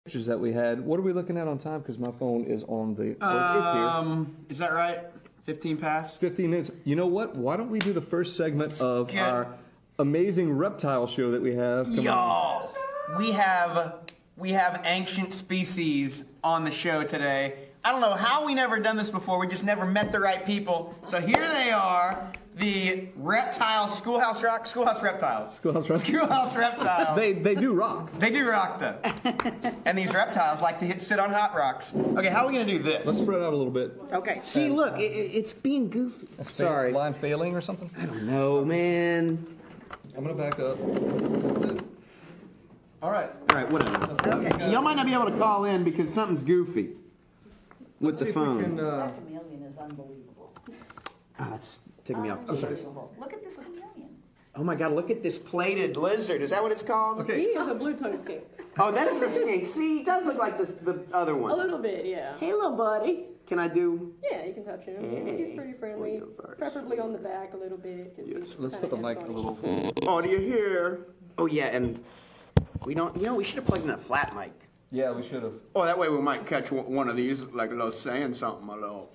Pictures that we had. What are we looking at on time? Because my phone is on the. It's here. Is that right? 15 past? 15 minutes. You know what? Why don't we do the first segment of our amazing reptile show that we have? Y'all, we have ancient species on the show today. I don't know how we never done this before. We just never met the right people. So here they are, the Reptiles, Schoolhouse Reptiles. Schoolhouse Reptiles. Schoolhouse Reptiles. They do rock. They do rock, though. And these reptiles like to sit on hot rocks. Okay, how are we going to do this? Let's spread out a little bit. Okay. See, look, it's being goofy. Sorry. Line failing or something? I don't know, man. I'm going to back up. All right. All right, what is it? Okay. Y'all might not be able to call in because something's goofy with the phone. That chameleon is unbelievable. Oh, that's taking me off. Oh, sorry. Look at this chameleon. Oh my God, look at this plated lizard. Is that what it's called? Okay. He is a blue-tongued skink. Oh, that's the skink. See, he does look like the other one. A little bit, yeah. Hey, little buddy. Can I do? Yeah, you can touch him. He's pretty friendly. Preferably on the back a little bit. Yes. Let's put the mic a little. Oh, do you hear? Oh, yeah, and we don't, we should have plugged in a flat mic. Yeah, we should have. Oh, that way we might catch one of these, like a little saying something, a little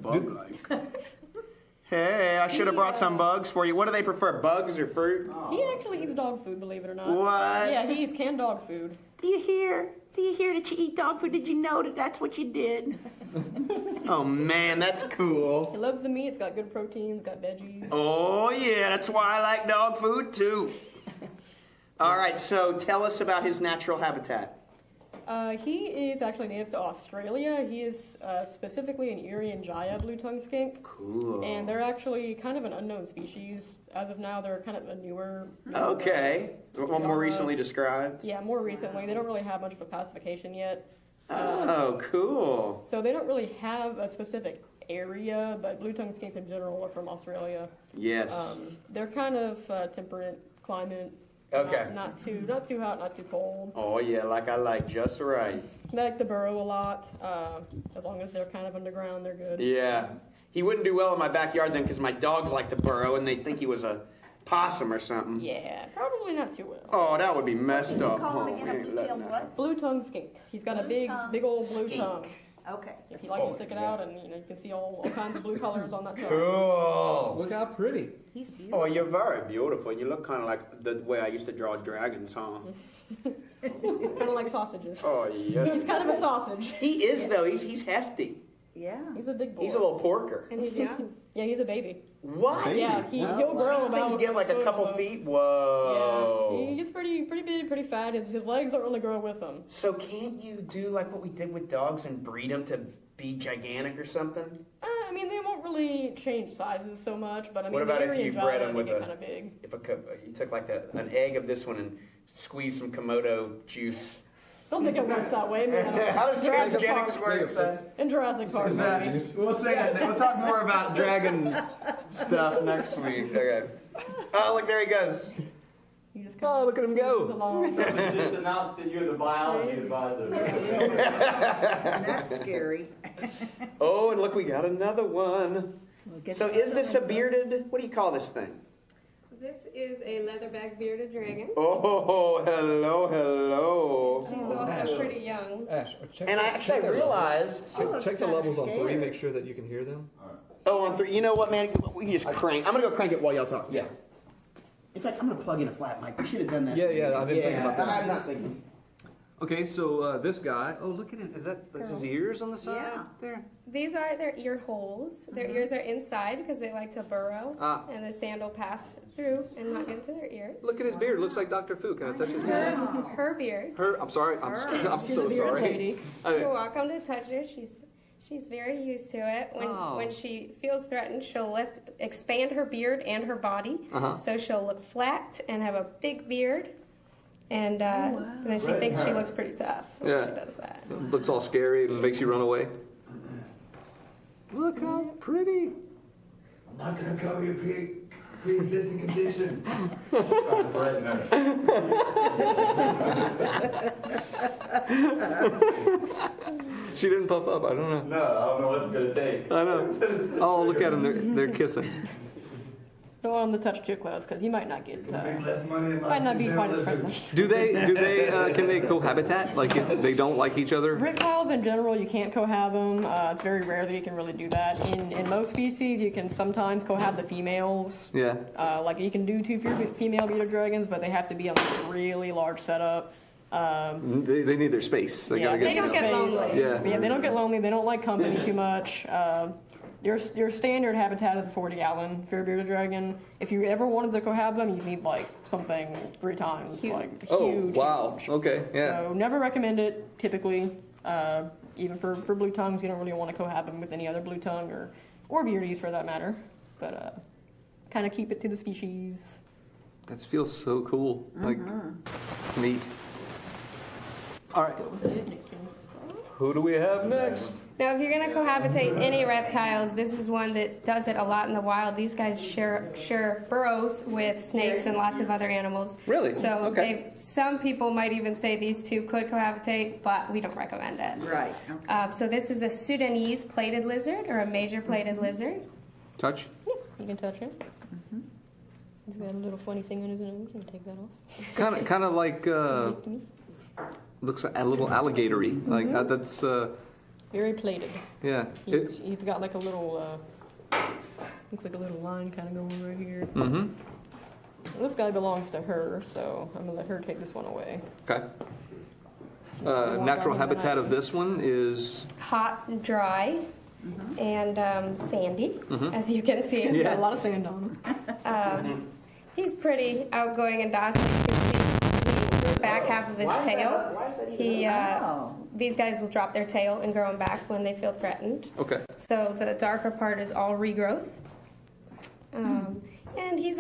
bug-like. Hey, I should have brought some bugs for you. What do they prefer, bugs or fruit? He actually eats dog food, believe it or not. What? Yeah, he eats canned dog food. Do you hear? Do you hear that you eat dog food? Did you know that that's what you did? Oh, man, that's cool. He loves the meat. It's got good proteins, got veggies. Oh, yeah, that's why I like dog food, too. All right, so tell us about his natural habitat. He is actually native to Australia. He is specifically an Irian Jaya blue-tongued skink. Cool. And they're actually kind of an unknown species. As of now, they're kind of a newer. Okay. More recently described? Yeah, more recently. They don't really have much of a classification yet. Oh, cool. So they don't really have a specific area, but blue-tongued skinks in general are from Australia. Yes. They're kind of temperate climate. Okay. Not too hot, not too cold. Oh, yeah, like I like, just right. They like to burrow a lot. As long as they're kind of underground, they're good. Yeah. He wouldn't do well in my backyard then because my dogs like to burrow and they think he was a possum or something. Yeah, probably not too well. Oh, that would be messed up. Call him Oh, again we a ain't letting blue-tailed that what? Blue-tongued skink. He's got a big old blue Skink. tongue. Okay. He likes to stick it out, and you can see all kinds of blue colors on that tongue. Cool. Look how pretty. He's beautiful. Oh, you're very beautiful. You look kind of like the way I used to draw dragons, huh? Kind of like sausages. Oh, yes. He's kind of a sausage. He is, though. He's hefty. Yeah. He's a big boy. He's a little porker. And he's young. Yeah, he's a baby. What? Yeah, he'll grow These about. things get like a couple feet? Whoa. Yeah, he gets pretty big, pretty fat. His legs don't really grow with him. So can't you do like what we did with dogs and breed them to be gigantic or something? I mean, they won't really change sizes so much, but I mean, What about the if Irian you Jaya, bred them they with get kind of big. you took like an egg of this one and squeezed some Komodo juice? I don't think it works that way. Maybe How does Jurassic transgenics Park. work, son? In Jurassic Park, maybe. We'll say that. We'll talk more about dragon stuff next week. Okay. Oh, look, there he goes. You just Oh, look at him go. moves along. Just announced that you're the biology advisor. That's scary. Oh, and look, we got another one. We'll get So to is this a bearded, what do you call this thing? This is a leatherback bearded dragon. Oh, hello. She's also pretty young. Ash, check And I check actually their realized, levels. Check the levels on 3, scared. make sure that you can hear them. oh, on 3, you know what, man? We can just crank. I'm going to go crank it while y'all talk. Yeah. In fact, I'm going to plug in a flat mic. We should have done that. Yeah, I didn't think about that. I'm not thinking. Okay, so this guy, oh, look at it. That's his ears on the side Yeah. there? These are their ear holes. Their ears are inside because they like to burrow, and the sand will pass through and not get into their ears. Look at his beard. Looks like Dr. Fu. Can I touch his beard? Her beard. I'm sorry. I'm She's so a bearded sorry. lady. Okay. You're welcome to touch her. She's very used to it. When she feels threatened, she'll expand her beard and her body. So she'll look flat and have a big beard. And then she thinks she looks pretty tough when Yeah. she does that. Looks all scary and makes you run away. Look how pretty. I'm not going to cover your pre-existing conditions. She didn't puff up. I don't know. No, I don't know what it's going to take. I know. Oh, look at them. They're kissing. Don't want him to touch too close because he might not get. Make less money if I Might not be use quite that as lizard. friendly. Do they can they cohabitat? Like if they don't like each other? Reptiles in general, you can't cohab them. It's very rare that you can really do that. In most species, you can sometimes cohab the females. Yeah. Like you can do 2 female bearded dragons, but they have to be on like a really large setup. They need their space. They gotta They get don't get lonely. Yeah. They don't get lonely. They don't like company too much. Your standard habitat is a 40-gallon for a bearded dragon. If you ever wanted to cohab them, you need like something 3 times, like huge. Oh wow. huge. Okay. Yeah. So never recommend it. Typically, even for blue tongues, you don't really want to cohab them with any other blue tongue or beardies for that matter. But kind of keep it to the species. That feels so cool. Like neat. All right. Who do we have next? Now, if you're going to cohabitate any reptiles, this is one that does it a lot in the wild. These guys share burrows with snakes and lots of other animals. Really? So Okay. some people might even say these two could cohabitate, but we don't recommend it. Right. So this is a Sudanese plated lizard or a major plated lizard. Touch. Yeah, you can touch it. He's got a little funny thing on his nose. You can take that off. Kind of like looks a little alligatory. Like that's Very plated. yeah. He's got like a little, looks like a little line kind of going right here. Mm-hmm. This guy belongs to her, so I'm gonna let her take this one away. Okay. Natural habitat of this one is Hot and dry and sandy, as you can see. He's got a lot of sand on him. He's pretty outgoing and docile. You can see the back half of his tail. These guys will drop their tail and grow them back when they feel threatened. okay. So the darker part is all regrowth. And he's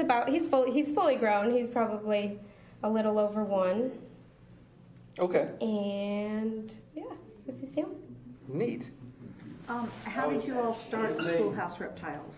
fully grown. He's probably a little over 1. Okay. And yeah, this is him. Neat. How did you all start Schoolhouse Reptiles?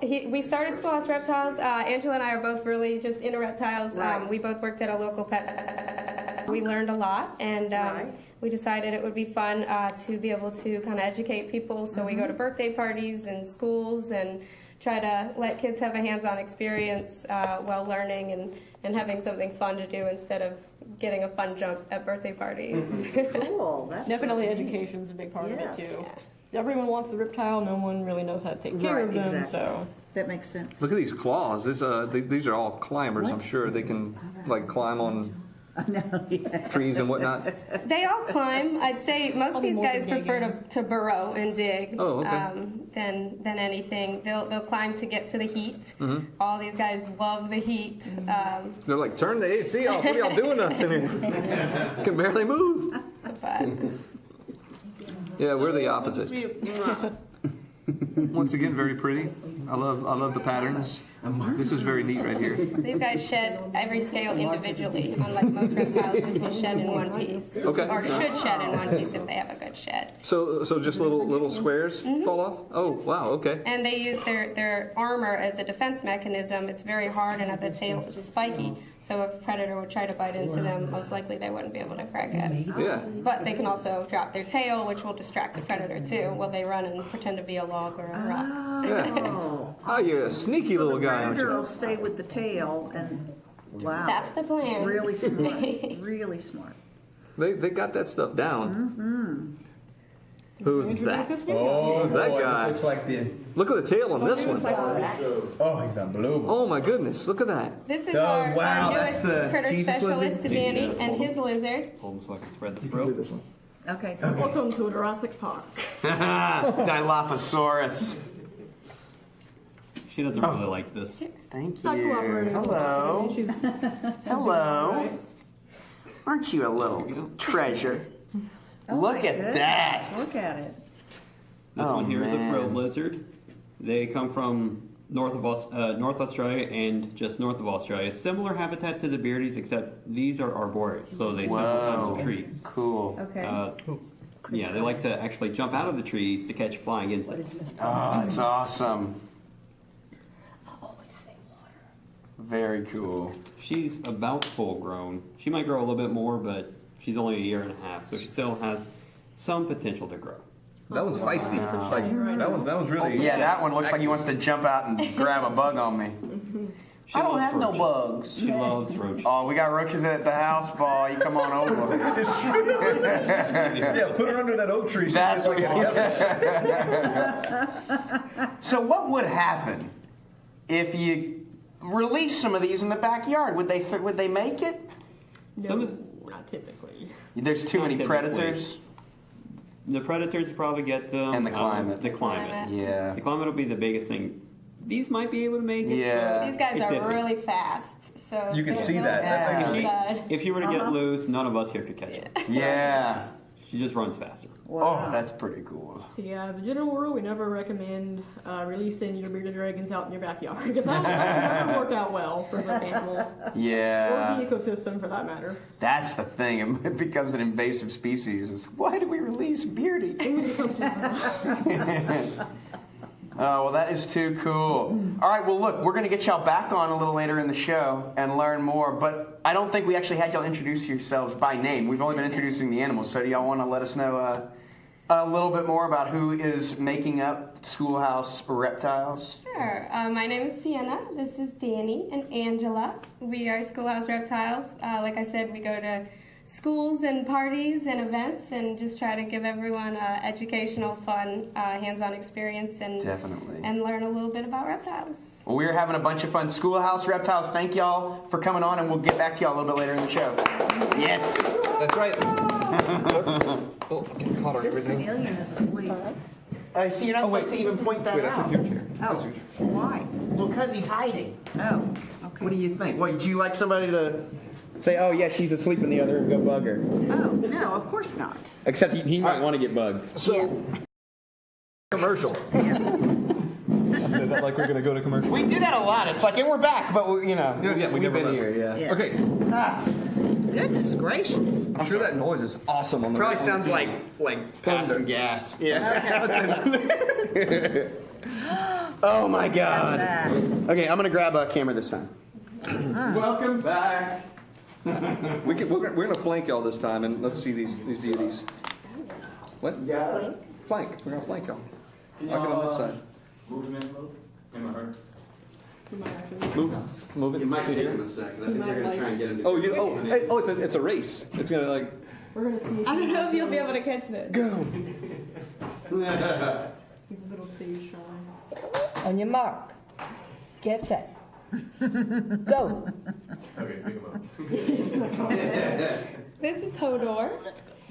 We started Schoolhouse Reptiles. Angela and I are both really just into reptiles. Right. We both worked at a local pet. We learned a lot, and Right. we decided it would be fun to be able to kind of educate people. So we go to birthday parties and schools and try to let kids have a hands-on experience while learning and having something fun to do instead of getting a fun jump at birthday parties. Cool. That's Definitely really neat. education is a big part Yes. of it too. Everyone wants a reptile. No one really knows how to take care Right, of them. exactly. So That makes sense. Look at these claws. These are all climbers. I'm sure they can like climb on No, yeah. trees and whatnot. They all climb. I'd say most of Probably these more guys for digging. prefer to burrow and dig Oh, okay. than anything. They'll climb to get to the heat. Mm-hmm. All these guys love the heat. They're like, turn the AC off. What are y'all doing to us in here? Can barely move. But Yeah, we're the opposite. Once again, very pretty. I love the patterns. This is very neat right here. these guys shed every scale individually, unlike most reptiles, which will shed in one piece. Okay. Or should shed in one piece if they have a good shed. So just little squares fall off? Oh, wow, okay. And they use their armor as a defense mechanism. It's very hard, and at the tail it's spiky. So if a predator would try to bite into them, most likely they wouldn't be able to crack it. Yeah. But they can also drop their tail, which will distract the predator too, while they run and pretend to be a log or a rock. Oh. Oh, you're a sneaky little The guy, aren't predator you? will stay with the tail and, wow. That's the plan. Really smart. Really smart. They got that stuff down. Who's that? Oh, Who's that boy, guy? This looks like the. Look at the tail on this one. Oh, he's unbelievable. Oh my goodness, look at that. This is Oh, our wow, newest that's the critter Jesus specialist, lizard? Danny, and his lizard. Hold them so I can spread the throat. Okay. welcome to Jurassic Park. Dilophosaurus. She doesn't really like this. Thank Not you. cooperating. Hello. She's Hello. right. Aren't you a little treasure? Oh Look my at goodness. that. Look at it. This Oh, one here is a man. frilled lizard. They come from North Australia and just north of Australia. Similar habitat to the beardies, except these are arboreal, so they spend more time in the trees. Cool. Okay. Yeah, they like to actually jump out of the trees to catch flying insects. Oh, that's awesome. Very cool. She's about full grown. She might grow a little bit more, but she's only a year and a half, so she still has some potential to grow. That was feisty. Like, that was really. Yeah, that one looks like he wants to jump out and grab a bug on me. I don't have no bugs. She loves roaches. Oh, we got roaches at the house, boy. You come on over. Yeah, put her under that oak tree. That's what. So what would happen if you release some of these in the backyard? Would they make it? No, not typically. There's too many predators. The predators probably get them. And the climate. The climate. Yeah. The climate will be the biggest thing. These might be able to make it. Yeah. These guys It's are iffy. really fast. So You can they're see really that. That thing is- outside. If you were to get loose, none of us here could catch her. Yeah. She just runs faster. Oh, that's pretty cool. So yeah, as a general rule, we never recommend releasing your bearded dragons out in your backyard because that doesn't work out well for the animal or Yeah. the ecosystem for that matter. That's the thing. It becomes an invasive species. It's, why do we release Beardy? Oh, well, that is too cool. All right, well, look, we're going to get y'all back on a little later in the show and learn more, but I don't think we actually had y'all introduce yourselves by name. We've only been introducing the animals, so do y'all want to let us know a little bit more about who is making up Schoolhouse Reptiles? Sure. My name is Sienna. This is Danny and Angela. We are Schoolhouse Reptiles. Like I said, we go to schools and parties and events and just try to give everyone educational, fun, hands-on experience and Definitely. and learn a little bit about reptiles. Well, we're having a bunch of fun. Schoolhouse Reptiles, thank y'all for coming on, and we'll get back to y'all a little bit later in the show. Yes. That's right. Oh, getting caught on This everything. chameleon is asleep. See, you're not supposed to even point that Wait, I out. took your chair. Oh, why? Well, because he's hiding. Oh, okay. What do you think? Would you like somebody to say, oh, yeah, she's asleep in the other room, go bug her? Oh, no, of course not. Except he might want to get bugged. So, commercial. I said that like we're going to go to commercial. We do that a lot. It's like, and we're back, but we, Yeah, we we've never been left. here, yeah. Yeah. Okay, Goodness gracious. I'm sure that noise is awesome on the Probably on sounds the- like passing gas. Yeah. Oh my God. Back. Okay, I'm gonna grab a camera this time. Welcome back. we're going to flank y'all this time, and let's see these beauties. What? Yeah. Flank. We're going to flank y'all. I'll get on this side. Move it. It might take them a second. I think they're gonna try and get him to Oh, it's a race. It's going to like. We're gonna see. I don't know if you'll be able to catch this. Go. He's a little stage shy. On your mark. Get set. Go. This is Hodor.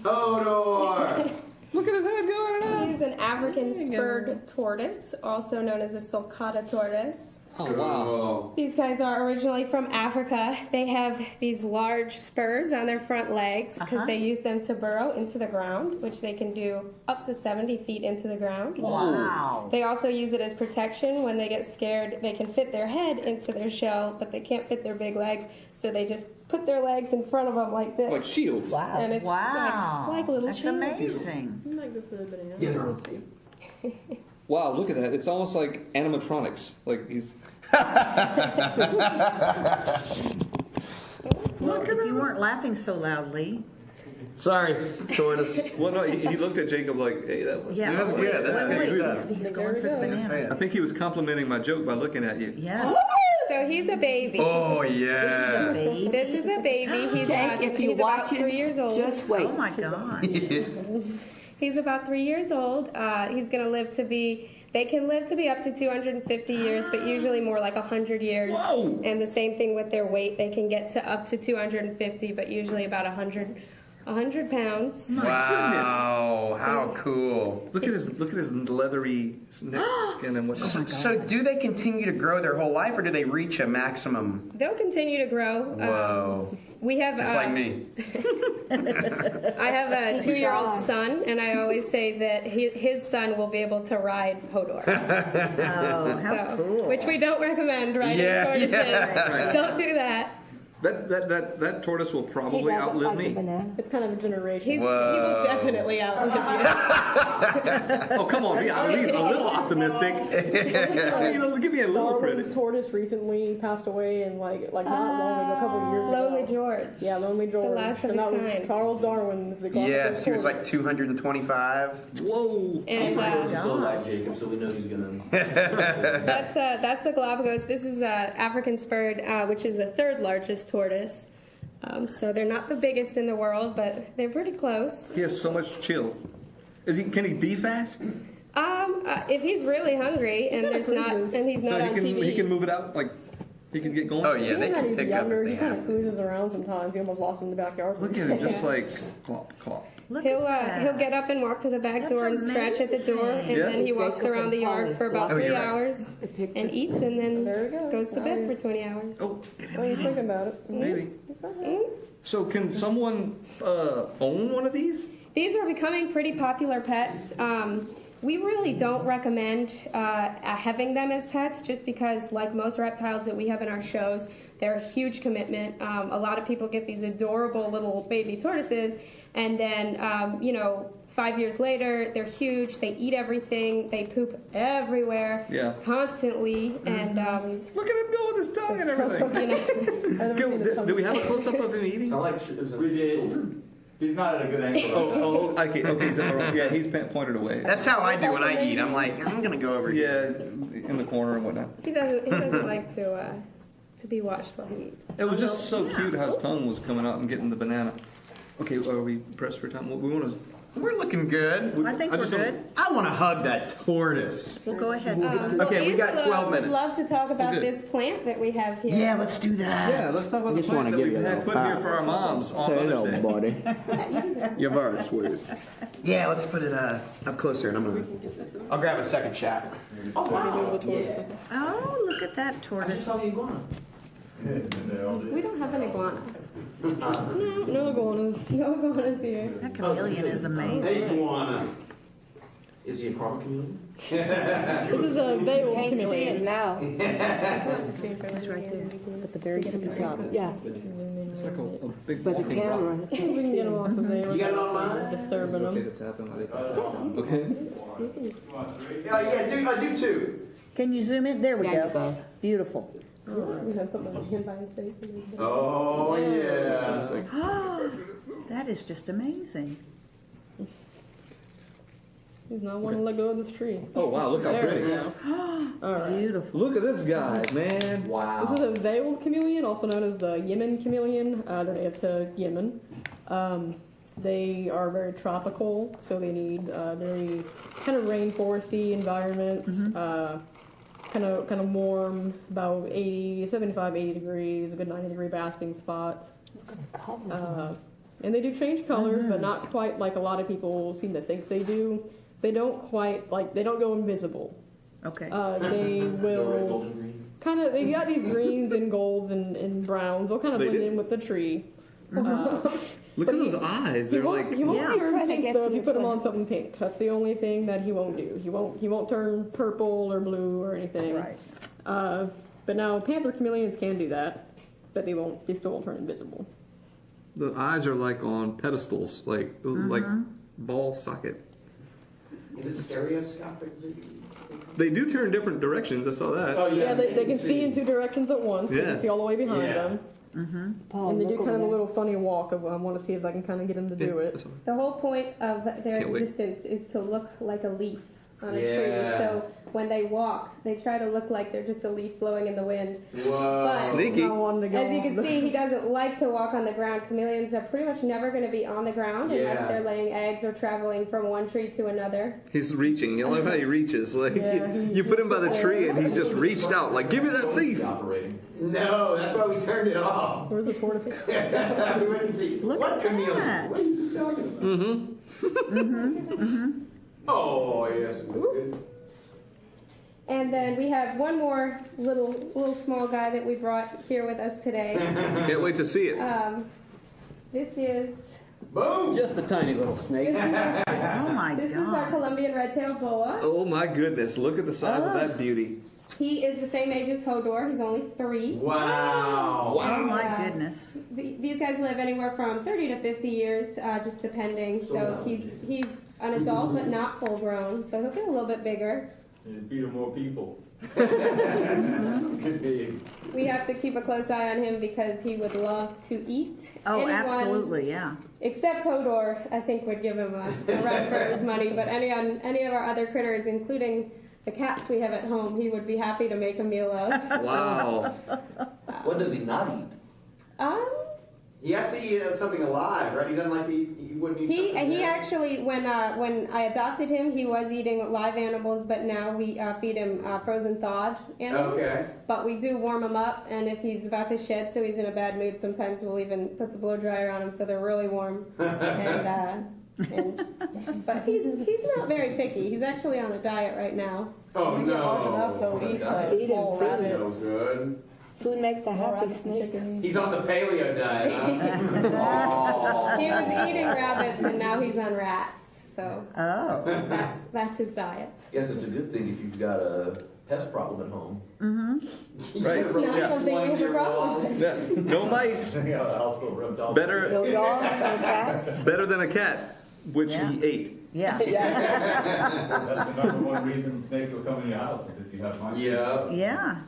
Hodor. Look at his head going around. He's an African spurred tortoise, also known as a sulcata tortoise. Oh, wow. These guys are originally from Africa. They have these large spurs on their front legs because they use them to burrow into the ground, which they can do up to 70 feet into the ground. Wow. They also use it as protection. When they get scared, they can fit their head into their shell, but they can't fit their big legs, so they just put their legs in front of them like this. Like shields. Wow. And it's Wow. like little That's shields. amazing. You might go for the banana. Yeah, they're We'll see. Wow, look at that. It's almost like animatronics. Like he's. Look, if you weren't laughing so loudly. Sorry, tortoise. Well, no, he looked at Jacob like, hey, that was. Yeah. That's good. That's Wait, good wait, stuff. he's going for the banana. I think he was complimenting my joke by looking at you. Yes. So he's a baby. Oh yeah. Baby. This is a baby. He's Jake, about, if you he's watch about it, 3 years old. just wait. Oh my God. He's about 3 years old. He's going to live to be, they can live to be up to 250 years, but usually more like 100 years. Whoa. And the same thing with their weight. They can get to up to 250, but usually about 100 pounds. Wow, how cool. Look at his leathery neck skin and what's. So do they continue to grow their whole life, or do they reach a maximum? They'll continue to grow. Whoa. We have Just like me. I have a 2-year-old son, and I always say that his son will be able to ride Hodor. Oh, how cool. Which we don't recommend riding Yeah, tortoises. yeah. Don't do that. That tortoise will probably outlive me. It's kind of a generation. He will definitely outlive you. Oh, come on, be at least a little optimistic. Give me a little Darwin's credit. tortoise recently passed away, and like not long ago, a couple of years ago. Lonely George. Yeah, Lonely George. The last of and that his was kind. Charles Darwin's. Yes, he was like 225. Whoa. And So like Jacob, so we know he's gonna. that's the Galapagos. This is African spurred, which is the third largest tortoise. So they're not the biggest in the world, but they're pretty close. He has so much chill. Can he be fast? If he's really hungry and he's not on TV, he can move it out like he can get going. Oh yeah, they Even can when pick he's up younger, if he they kind have of to. cruises around sometimes. He almost lost in the backyard. Look at him, just like clop, clop. he'll get up and walk to the back door and scratch at the door, and Yeah. then he walks around the yard for about 3 hours and eats, and then There you go. goes to bed for 20 hours. Oh, get him. What are you thinking about it? Maybe. So can someone own one of these? These are becoming pretty popular pets. We really don't recommend having them as pets just because, like most reptiles that we have in our shows, they're a huge commitment. A lot of people get these adorable little baby tortoises, and then, 5 years later, they're huge. They eat everything. They poop everywhere, constantly. And look at him go with his tongue and everything. Do we have a close-up of him eating? Sound like it was a He's not at a good angle. Okay, he's pointed away. That's how I do when I eat. I'm like, I'm gonna go over here. Yeah, in the corner and whatnot. he doesn't like to be watched while he eats. It was just so cute how his tongue was coming out and getting the banana. Okay, are we pressed for time? We want to. We're looking good. I think we're good. I want to hug that tortoise. We'll go ahead. Okay, we got 12 minutes. Would love to talk about this plant that we have here. Yeah, let's do that. Yeah, let's talk about the plant that we had put here for our moms on Mother's Day. buddy. You're very sweet. Yeah, let's put it up closer, and I'll grab a second shot. Oh, wow. Oh, look at that I tortoise. just saw the iguana. We don't have an iguana. No iguanas. No iguanas here. That chameleon is amazing. Iguana. Is he a karma chameleon? This is a veiled chameleon. now. It's right there. At the very tippy top. Yeah. It's like a big But the walking camera, rock. I We can't can see get them off of there You got it without online? disturbing Okay them. to tap him. Okay. Yeah, do two. Can you zoom in? There we There you go. go. Beautiful. We have something on him by his face. Oh yeah. That is just amazing. He's not wanting to let go of this tree. Oh wow, look how There we pretty. go. All right. Beautiful. Look at this guy, man. Wow. This is a veiled chameleon, also known as the Yemen chameleon. They're native to Yemen. They are very tropical, so they need very kind of rainforesty environments. Kind of warm, about 75, 80 degrees, a good 90-degree basking spot. And they do change colors, but not quite like a lot of people seem to think they do. They don't quite, they don't go invisible. Okay. They will Golden green. kind of, they got these greens and golds and browns. They'll kind of They blend do. in with the tree. Look at those eyes. He They're won't, like. he won't Yeah. turn Trying to pink get though to if you the put him point. on something pink. That's the only thing that he won't do. He won't turn purple or blue or anything. Right. But now panther chameleons can do that, but they still won't turn invisible. The eyes are like on pedestals, like ball socket. Is it stereoscopic? They do turn different directions. I saw that. Oh Yeah, they can see in two directions at once. You Yeah. can see all the way behind Yeah. them. Paul, And they do look kind of a over little funny walk of I want to see if I can kind of get them to do it. The whole point of their Can't wait. existence is to look like a leaf on a Yeah. tree. So when they walk, they try to look like they're just a leaf blowing in the wind. Whoa. But Sneaky. Not wanting to go as you off can the- see, he doesn't like to walk on the ground. Chameleons are pretty much never going to be on the ground unless Yeah. they're laying eggs or traveling from one tree to another. He's reaching. I love how he reaches. Like Yeah, you put him by the tree and he just reached out. Like, give me that leaf. Operating. No, that's why we turned it off. Where's the tortoise? We went and see. Look what at chameleon? that. What are you talking about? Oh yes. Good. And then we have one more little small guy that we brought here with us today. Can't wait to see it. This is Boom. Just a tiny little snake. Oh my this is our God. Colombian red-tailed boa. Oh my goodness! Look at the size of that beauty. He is the same age as Hodor. He's only 3. Wow. Oh my goodness. These guys live anywhere from 30 to 50 years, just depending. So he's an adult, but not full grown. So he'll get a little bit bigger. And feed him more people. Could be. We have to keep a close eye on him because he would love to eat. Oh, anyone, absolutely, yeah. Except Hodor, I think would give him a run for his money. But any of our other critters, including the cats we have at home, he would be happy to make a meal of. Wow. What does he not eat? He has to eat something alive, right? He doesn't like to eat. He wouldn't eat. He actually, when I adopted him, he was eating live animals, but now we feed him frozen thawed animals. Okay. But we do warm him up, and if he's about to shed, so he's in a bad mood, sometimes we'll even put the blow dryer on him so they're really warm. But he's not very picky. He's actually on a diet right now. Oh no! Large enough though to eat like full That's no rabbits. good. Food makes a happy snake. He's on the paleo diet, huh? He was eating rabbits, and now he's on rats. So that's his diet. Yes, it's a good thing if you've got a pest problem at home. Mm-hmm. Right. It's not something we have a problem with. Yeah. No mice. Better. No dogs, no cats. Better than a cat, which Yeah. he ate. Yeah. That's the number one reason snakes will come in your house is if you have mice. Yeah. Yeah.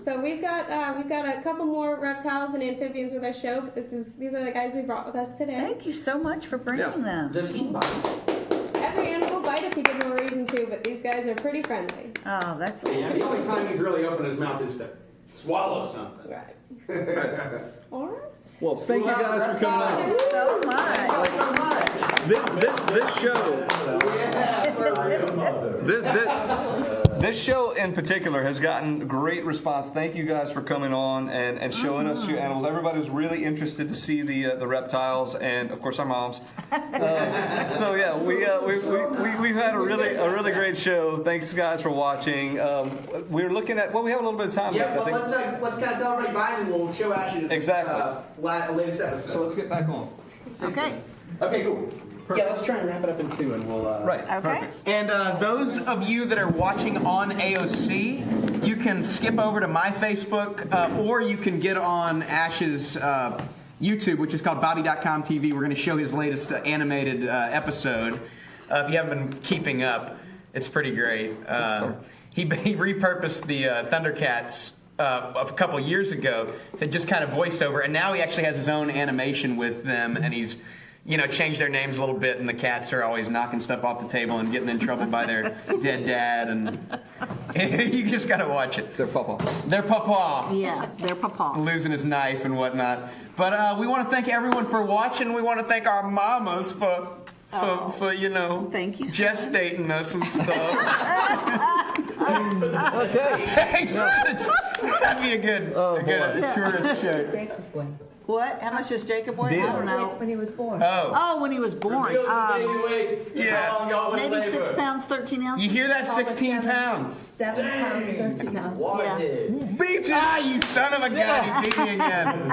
So we've got a couple more reptiles and amphibians with our show, but these are the guys we brought with us today. Thank you so much for bringing them. Does he bite? Every animal bite if you give them a reason to, but these guys are pretty friendly. Oh, that's Yeah, the only time he's really opened his mouth is to swallow something. Right. All right. Well, thank you guys for coming on. Thank you so much. This show. This show in particular has gotten great response. Thank you guys for coming on and showing us your animals. Everybody was really interested to see the reptiles and of course our moms. So yeah, we've had a really great show. Thanks guys for watching. We're looking at we have a little bit of time left. Yeah, well, I think. let's kind of tell everybody bye, and we'll show Ashley the latest episode. So let's get back on. Okay. Okay, cool. Yeah, let's try and wrap it up in 2, and we'll. Right. Okay. Perfect. And those of you that are watching on AOC, you can skip over to my Facebook, or you can get on Ash's YouTube, which is called Bobby.com TV. We're going to show his latest animated episode. If you haven't been keeping up, it's pretty great. He repurposed the Thundercats a couple years ago to just kind of voiceover, and now he actually has his own animation with them, and he's changed their names a little bit, and the cats are always knocking stuff off the table and getting in trouble by their dead dad, and you just gotta watch it. They're papa. They're papa. Yeah, they're papa. Losing his knife and whatnot. But we want to thank everyone for watching. We want to thank our mamas for Thank you, gestating us and stuff. Okay. Thanks. That'd be a good tourist show. What? How much does Jacob weigh? I don't know. When he was born. Oh, when he was born. yeah. Maybe 6 pounds, 13 ounces. You hear that? 16 pounds. 7 pounds, 13 pounds. Beat you! Ah, you son of a gun! You beat me again.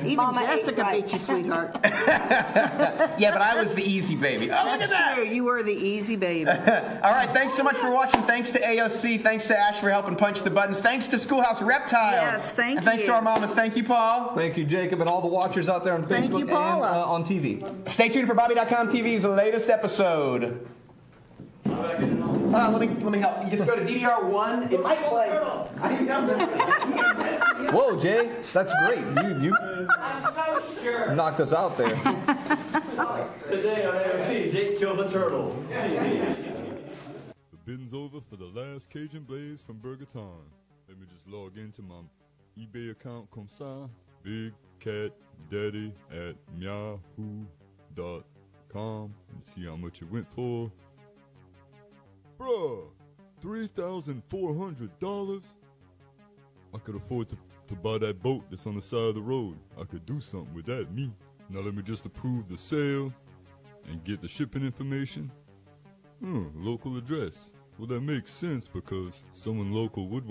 Even Mama Jessica ate beat you, sweetheart. Yeah, but I was the easy baby. Oh, look at That's that! true. You were the easy baby. All right, thanks so much for watching. Thanks to AOC. Thanks to Ash for helping punch the buttons. Thanks to Schoolhouse Reptiles. Yes, thank and thanks you. to our mamas. Thank you, Paul. Thank you, Jacob, and all the watchers out there on Thank Facebook you, Paula. and on TV. Stay tuned for Bobby.com TV's latest episode. Let me help. You just go to DDR1. It might play. Whoa, Jay, that's great. You I'm so sure. knocked us out there. Today on AOC, Jake kills a turtle. The bidding's over for the last Cajun Blaze from Burger Time. Let me just log into my eBay account, comme ça, bigcatdaddy@yahoo.com, and see how much it went for. Bruh, $3,400? I could afford to buy that boat that's on the side of the road. I could do something with that, me. Now let me just approve the sale and get the shipping information. Local address. Well, that makes sense because someone local would